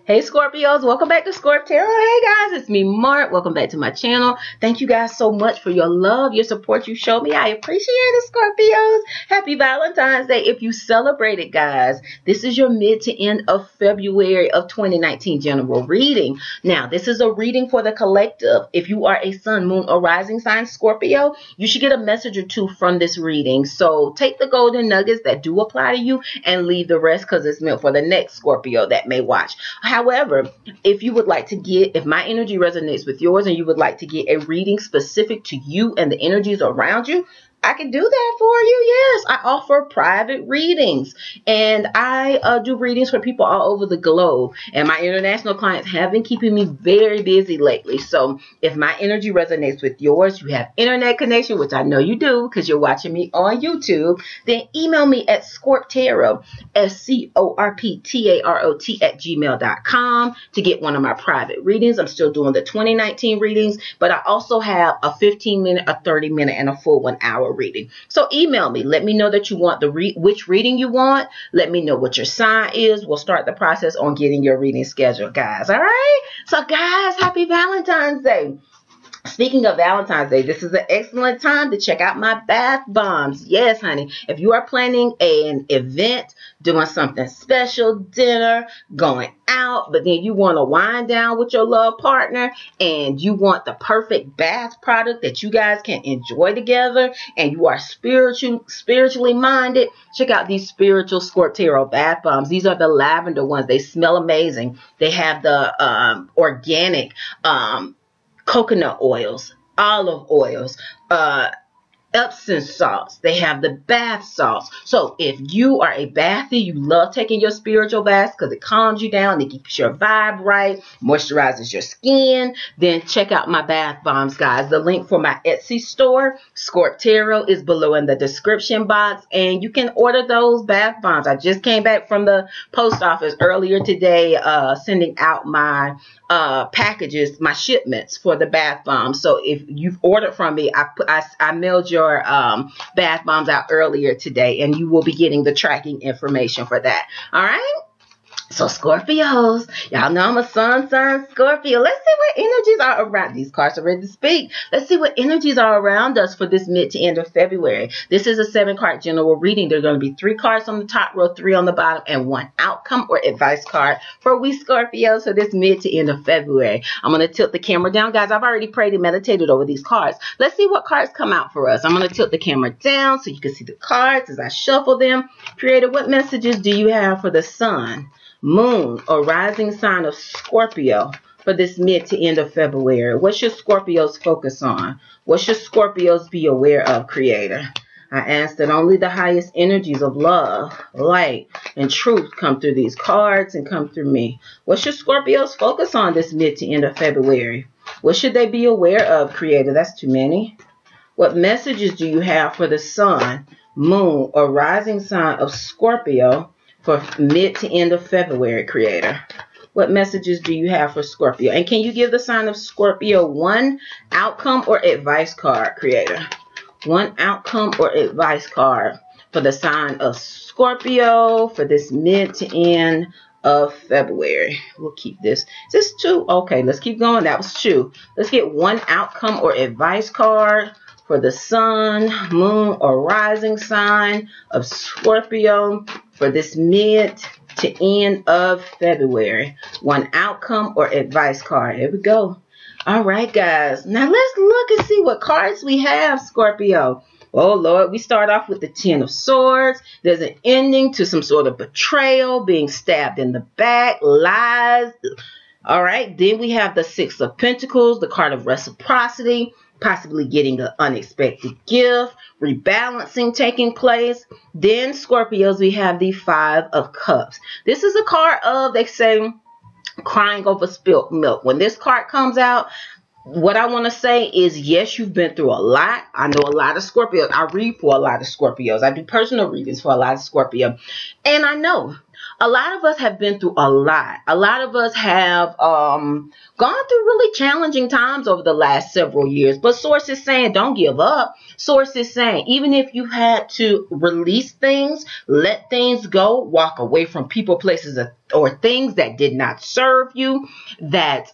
Hey Scorpios, welcome back to Scorp Tarot. Hey guys, it's me Mark. Welcome back to my channel. Thank you guys so much for your love, your support you show me. I appreciate it, Scorpios. Happy Valentine's Day if you celebrate it, guys. This is your mid to end of February of 2019 general reading. Now, this is a reading for the collective. If you are a sun, moon, or rising sign Scorpio, you should get a message or two from this reading. So take the golden nuggets that do apply to you and leave the rest because it's meant for the next Scorpio that may watch. However, if you would like to get, if my energy resonates with yours and you would like to get a reading specific to you and the energies around you, I can do that for you. Yes, I offer private readings and I do readings for people all over the globe. And my international clients have been keeping me very busy lately. So if my energy resonates with yours, you have internet connection, which I know you do because you're watching me on YouTube, then email me at ScorpTarot, ScorpTarot @gmail.com to get one of my private readings. I'm still doing the 2019 readings, but I also have a 15-minute, a 30-minute, and a full 1 hour reading. So email me. Let me know that you want which reading you want. Let me know what your sign is. We'll start the process on getting your reading scheduled, guys. All right? So, guys, happy Valentine's Day. Speaking of Valentine's Day, this is an excellent time to check out my bath bombs. Yes, honey. If you are planning an event, doing something special, dinner, going out, but then you want to wind down with your love partner and you want the perfect bath product that you guys can enjoy together and you are spiritually minded, check out these spiritual Scorp Tarot bath bombs. These are the lavender ones. They smell amazing. They have the organic coconut oils, olive oils, Epsom salts. They have the bath salts. So if you are a bathy, you love taking your spiritual baths because it calms you down, it keeps your vibe right, moisturizes your skin, then check out my bath bombs, guys. The link for my Etsy store, Scorp Tarot, is below in the description box, and you can order those bath bombs. I just came back from the post office earlier today, sending out my packages, my shipments for the bath bombs. So if you've ordered from me, I mailed your bath bombs out earlier today, and you will be getting the tracking information for that. All right? So Scorpios, y'all know I'm a sun Scorpio. Let's see what energies are around. These cards are ready to speak. Let's see what energies are around us for this mid to end of February. This is a 7-card general reading. There are going to be 3 cards on the top row, 3 on the bottom, and 1 outcome or advice card for we Scorpios for this mid to end of February. I'm going to tilt the camera down. Guys, I've already prayed and meditated over these cards. Let's see what cards come out for us. I'm going to tilt the camera down so you can see the cards as I shuffle them. Creator, what messages do you have for the sun, moon, or rising sign of Scorpio for this mid to end of February? What should Scorpios focus on? What should Scorpios be aware of, Creator? I ask that only the highest energies of love, light, and truth come through these cards and come through me. What should Scorpios focus on this mid to end of February? What should they be aware of, Creator? That's too many. What messages do you have for the sun, moon, or rising sign of Scorpio for mid to end of February, Creator? What messages do you have for Scorpio? And can you give the sign of Scorpio 1 outcome or advice card, Creator? 1 outcome or advice card for the sign of Scorpio for this mid to end of February. We'll keep this. Is this 2? Okay, let's keep going. That was 2. Let's get 1 outcome or advice card for the sun, moon, or rising sign of Scorpio for this mid to end of February. 1 outcome or advice card. Here we go. All right, guys. Now let's look and see what cards we have, Scorpio. Oh, Lord, we start off with the 10 of Swords. There's an ending to some sort of betrayal, being stabbed in the back, lies. All right, then we have the 6 of Pentacles, the card of reciprocity, possibly getting an unexpected gift, rebalancing taking place. Then, Scorpios, we have the 5 of Cups. This is a card of, they say, crying over spilt milk. When this card comes out, what I want to say is, yes, you've been through a lot. I know a lot of Scorpios. I read for a lot of Scorpios. I do personal readings for a lot of Scorpio. And I know A lot of us have been through a lot. A lot of us have gone through really challenging times over the last several years. But Source is saying, don't give up. Source is saying, even if you had to release things, let things go, walk away from people, places, or things that did not serve you, that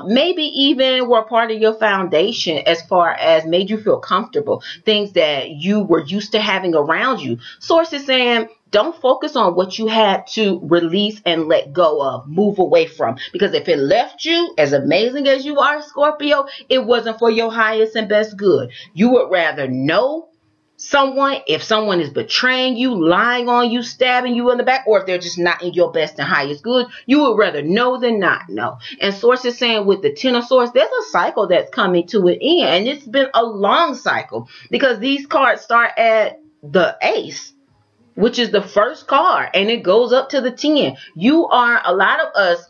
maybe even were part of your foundation as far as made you feel comfortable, things that you were used to having around you. Source is saying, don't focus on what you had to release and let go of, move away from. Because if it left you, as amazing as you are, Scorpio, it wasn't for your highest and best good. You would rather know someone, if someone is betraying you, lying on you, stabbing you in the back, or if they're just not in your best and highest good, you would rather know than not know. And Source is saying with the Ten of Swords, there's a cycle that's coming to an end. And it's been a long cycle because these cards start at the Ace, which is the first card, and it goes up to the 10. A lot of us,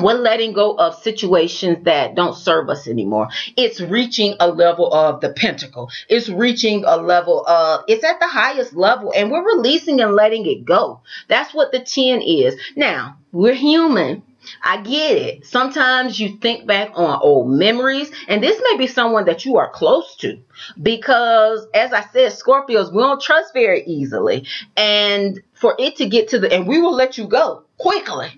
we're letting go of situations that don't serve us anymore. It's reaching a level of the Pentacle. It's reaching a level of, it's at the highest level, and we're releasing and letting it go. That's what the 10 is. Now, we're human. I get it. Sometimes you think back on old memories, and this may be someone that you are close to, because as I said, Scorpios, we don't trust very easily, and for it to get to the, and we will let you go quickly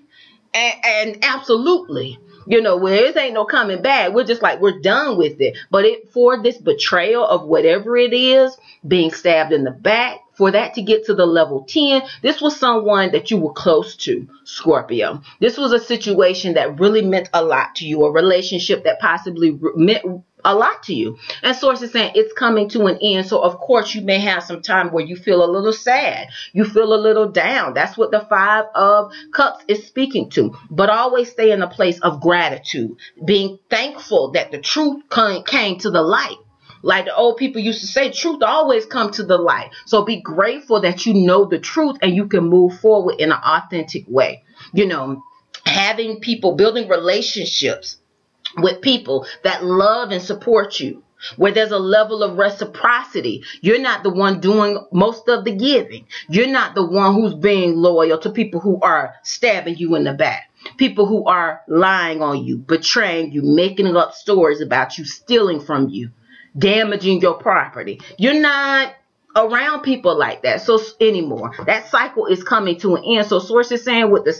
and absolutely, you know, where it ain't no coming back. We're just like, we're done with it. But for this betrayal of whatever it is, being stabbed in the back, for that to get to the level 10, this was someone that you were close to, Scorpio. This was a situation that really meant a lot to you, a relationship that possibly meant a lot to you. And Source is saying it's coming to an end. So, of course, you may have some time where you feel a little sad. You feel a little down. That's what the 5 of Cups is speaking to. But always stay in a place of gratitude, being thankful that the truth came to the light. Like the old people used to say, truth always comes to the light. So be grateful that you know the truth and you can move forward in an authentic way. You know, having people, building relationships with people that love and support you, where there's a level of reciprocity. You're not the one doing most of the giving. You're not the one who's being loyal to people who are stabbing you in the back. People who are lying on you, betraying you, making up stories about you, stealing from you, damaging your property. You're not around people like that so anymore. That cycle is coming to an end. So Source is saying with the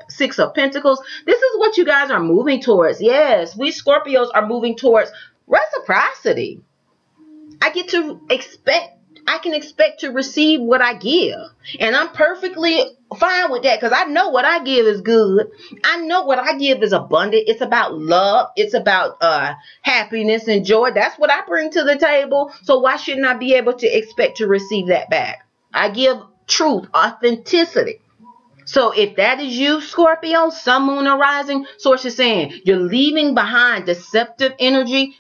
6 of Pentacles, this is what you guys are moving towards. Yes, we Scorpios are moving towards reciprocity. I can expect to receive what I give. And I'm perfectly fine with that because I know what I give is good. I know what I give is abundant. It's about love. It's about happiness and joy. That's what I bring to the table. So why shouldn't I be able to expect to receive that back? I give truth, authenticity. So if that is you, Scorpio, Sun, Moon, or Rising, Source is saying you're leaving behind deceptive energy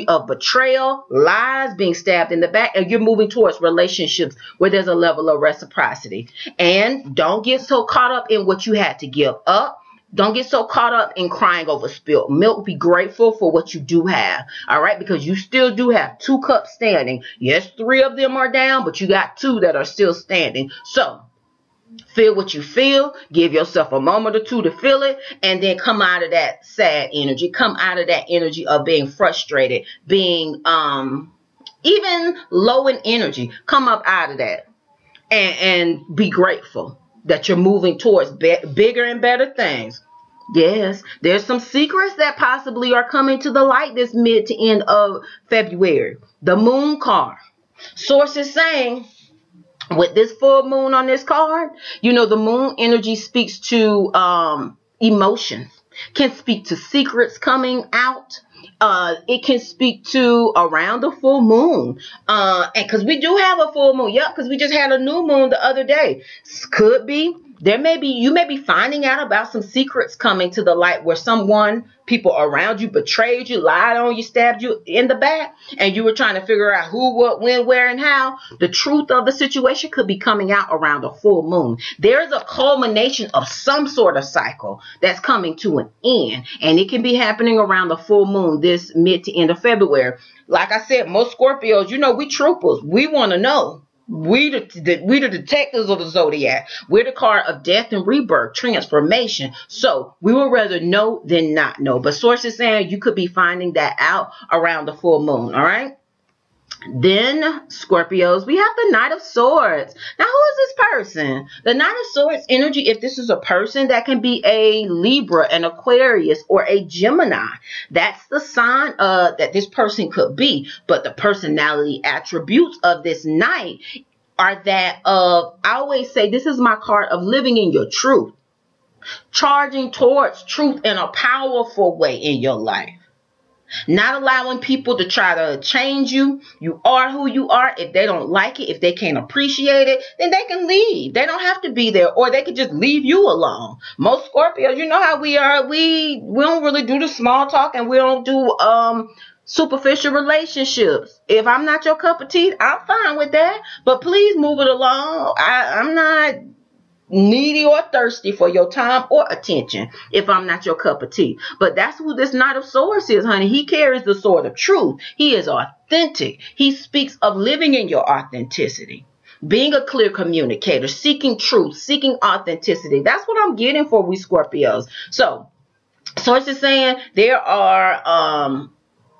of betrayal, lies, being stabbed in the back, and you're moving towards relationships where there's a level of reciprocity. And don't get so caught up in what you had to give up. Don't get so caught up in crying over spilled milk. Be grateful for what you do have. All right. Because you still do have 2 cups standing. Yes, 3 of them are down, but you got 2 that are still standing. So feel what you feel. Give yourself a moment or 2 to feel it. And then come out of that sad energy. Come out of that energy of being frustrated. Being even low in energy. Come up out of that. And be grateful that you're moving towards bigger and better things. Yes, there's some secrets that possibly are coming to the light this mid to end of February. The Moon card. Source is saying, with this full moon on this card, you know, the moon energy speaks to emotions, can speak to secrets coming out. It can speak to around the full moon. And because we do have a full moon. Yep, because we just had a new moon the other day. Could be. You may be finding out about some secrets coming to the light where people around you betrayed you, lied on you, stabbed you in the back, and you were trying to figure out who, what, when, where, and how. The truth of the situation could be coming out around a full moon. There's a culmination of some sort of cycle that's coming to an end, and it can be happening around the full moon this mid to end of February. Like I said, most Scorpios, you know, we troopers. We want to know. We the detectives of the zodiac. We're the card of death and rebirth, transformation. So we would rather know than not know. But source is saying you could be finding that out around the full moon. All right. Then, Scorpios, we have the Knight of Swords. Now, who is this person? The Knight of Swords energy, if this is a person, that can be a Libra, an Aquarius, or a Gemini. That's the sign that this person could be. But the personality attributes of this Knight are that of, I always say, this is my card of living in your truth. Charging towards truth in a powerful way in your life. Not allowing people to try to change you. You are who you are. If they don't like it, if they can't appreciate it, then they can leave. They don't have to be there, or they could just leave you alone. Most Scorpios, you know how we are. We don't really do the small talk, and we don't do superficial relationships. If I'm not your cup of tea, I'm fine with that. But please move it along. I'm not needy or thirsty for your time or attention if I'm not your cup of tea. But that's who this Knight of Swords is, honey. He carries the sword of truth. He is authentic. He speaks of living in your authenticity, being a clear communicator, seeking truth, seeking authenticity. That's what I'm getting for we Scorpios. So source is saying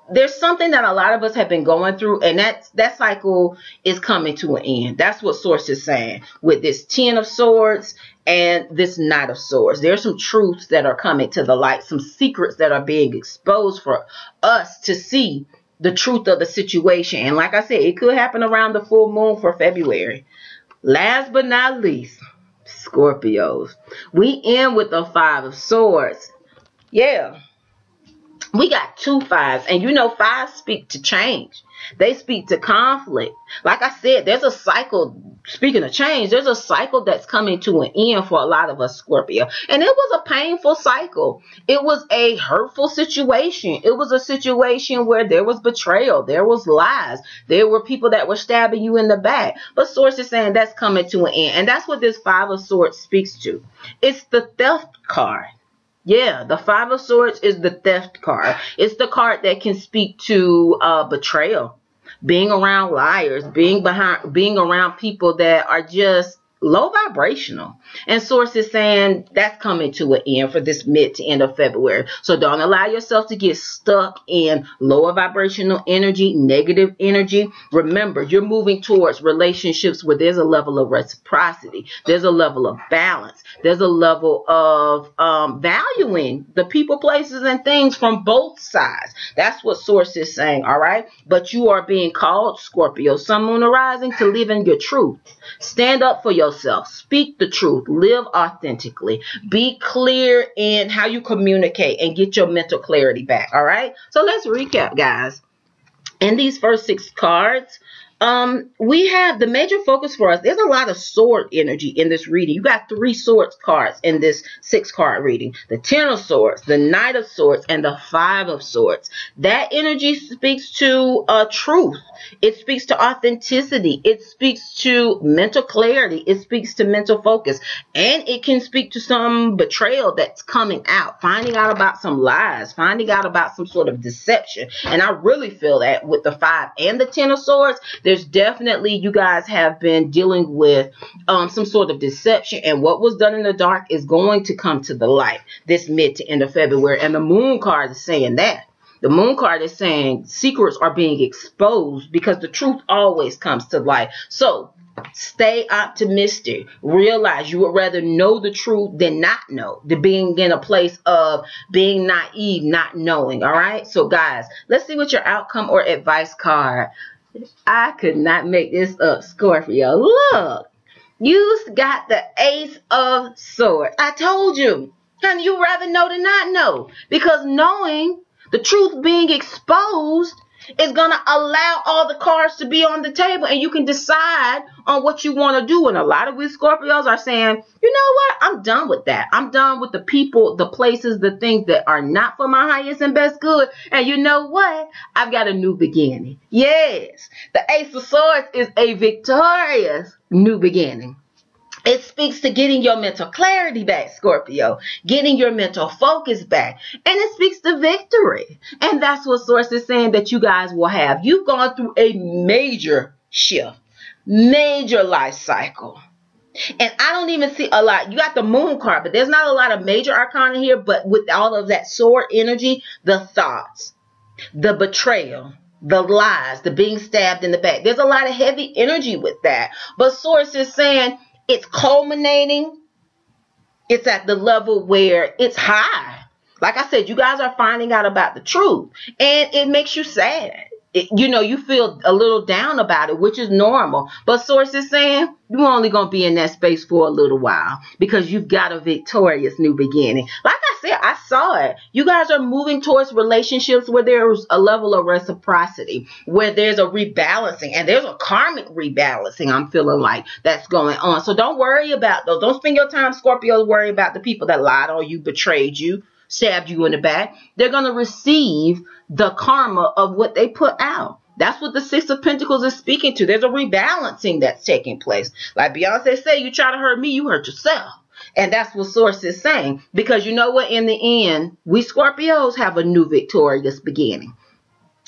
there's something that a lot of us have been going through, and that cycle is coming to an end. That's what source is saying with this 10 of Swords and this Knight of Swords. There's some truths that are coming to the light, some secrets that are being exposed for us to see the truth of the situation. And like I said, it could happen around the full moon for February. Last but not least, Scorpios. We end with the 5 of Swords. Yeah. We got 2 5s, and you know 5s speak to change. They speak to conflict. Like I said, there's a cycle. Speaking of change, there's a cycle that's coming to an end for a lot of us Scorpio. And it was a painful cycle. It was a hurtful situation. It was a situation where there was betrayal. There was lies. There were people that were stabbing you in the back. But source is saying that's coming to an end. And that's what this 5 of Swords speaks to. It's the theft card. Yeah, the 5 of Swords is the theft card. It's the card that can speak to betrayal, being around liars, being around people that are just low vibrational. And source is saying that's coming to an end for this mid to end of February. So don't allow yourself to get stuck in lower vibrational energy, negative energy. Remember, you're moving towards relationships where there's a level of reciprocity. There's a level of balance. There's a level of valuing the people, places, and things from both sides. That's what source is saying, all right? But you are being called, Scorpio, Sun, Moon, or Rising, to live in your truth. Stand up for yourself. Speak the truth. Live authentically. Be clear in how you communicate and get your mental clarity back. All right. So let's recap, guys. In these first 6 cards, we have the major focus for us. There's a lot of sword energy in this reading. You got 3 swords cards in this 6 card reading. The 10 of Swords, the Knight of Swords, and the 5 of Swords. That energy speaks to truth. It speaks to authenticity. It speaks to mental clarity. It speaks to mental focus. And it can speak to some betrayal that's coming out. Finding out about some lies. Finding out about some sort of deception. And I really feel that with the 5 and the 10 of Swords, there's definitely, you guys have been dealing with some sort of deception. And what was done in the dark is going to come to the light this mid to end of February. And the Moon card is saying that. The Moon card is saying secrets are being exposed because the truth always comes to light. So stay optimistic. Realize you would rather know the truth than not know. The being in a place of being naive, not knowing. All right. So guys, let's see what your outcome or advice card. I could not make this up, Scorpio. Look, you got the Ace of Swords. I told you, honey, you'd rather know than not know, because knowing the truth being exposed is going to allow all the cards to be on the table, and you can decide on what you want to do. And a lot of we Scorpios are saying, you know what? I'm done with that. I'm done with the people, the places, the things that are not for my highest and best good. And you know what? I've got a new beginning. Yes, the Ace of Swords is a victorious new beginning. It speaks to getting your mental clarity back, Scorpio. Getting your mental focus back. And it speaks to victory. And that's what source is saying that you guys will have. You've gone through a major shift. major life cycle. And I don't even see a lot. You got the moon card, but there's not a lot of major arcana here. But with all of that sword energy, the thoughts, the betrayal, the lies, the being stabbed in the back. There's a lot of heavy energy with that. But Source is saying it's culminating. It's at the level where it's high. Like I said, you guys are finding out about the truth. And it makes you sad. You know, you feel a little down about it, which is normal. But Source is saying you're only going to be in that space for a little while because you've got a victorious new beginning. Like I said, I saw it. You guys are moving towards relationships where there's a level of reciprocity, where there's a rebalancing, and there's a karmic rebalancing I'm feeling like that's going on. So don't worry about those. Don't spend your time, Scorpio, worry about the people that lied on you, betrayed you, stabbed you in the back. They're going to receive the karma of what they put out. That's what the Six of Pentacles is speaking to. There's a rebalancing that's taking place. Like Beyonce said, you try to hurt me, you hurt yourself. And that's what Source is saying. Because you know what? In the end, we Scorpios have a new victorious beginning.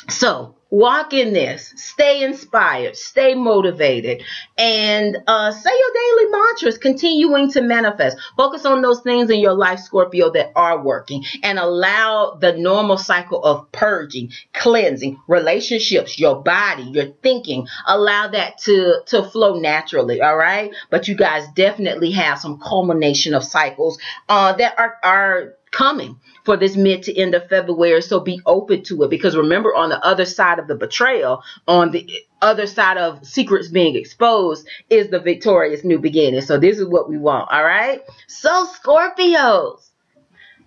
So walk in this, stay inspired, stay motivated, and say your daily mantras, continuing to manifest. Focus on those things in your life, Scorpio, that are working, and allow the normal cycle of purging, cleansing, relationships, your body, your thinking, allow that to flow naturally, all right? But you guys definitely have some culmination of cycles that are coming for this mid to end of February. So be open to it, because remember, on the other side of the betrayal, on the other side of secrets being exposed, is the victorious new beginning. So this is what we want. All right. So Scorpios,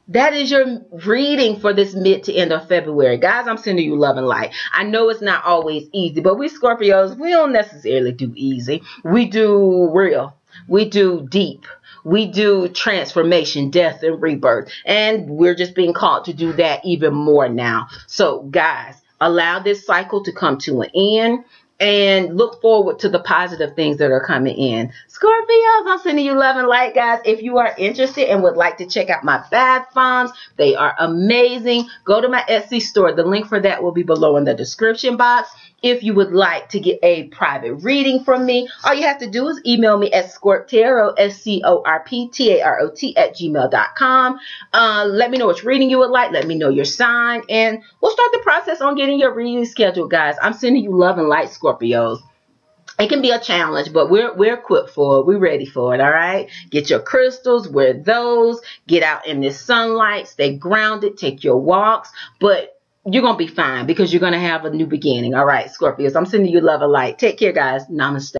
that is your reading for this mid to end of February. Guys, I'm sending you love and light. I know it's not always easy, but we Scorpios, we don't necessarily do easy. We do real. We do deep. We do transformation, death, and rebirth. And we're just being called to do that even more now. So, guys, allow this cycle to come to an end. And look forward to the positive things that are coming in. Scorpios, I'm sending you love and light, guys. If you are interested and would like to check out my bath bombs, they are amazing. Go to my Etsy store. The link for that will be below in the description box. If you would like to get a private reading from me, all you have to do is email me at ScorpTarot, ScorpTarot @gmail.com. Let me know which reading you would like. Let me know your sign, and we'll start the process on getting your reading scheduled, guys. I'm sending you love and light, Scorpios. It can be a challenge, but we're equipped for it. We're ready for it, all right? Get your crystals, wear those, get out in this sunlight, stay grounded, take your walks, but you're going to be fine because you're going to have a new beginning. All right, Scorpios, I'm sending you love and light. Take care, guys. Namaste.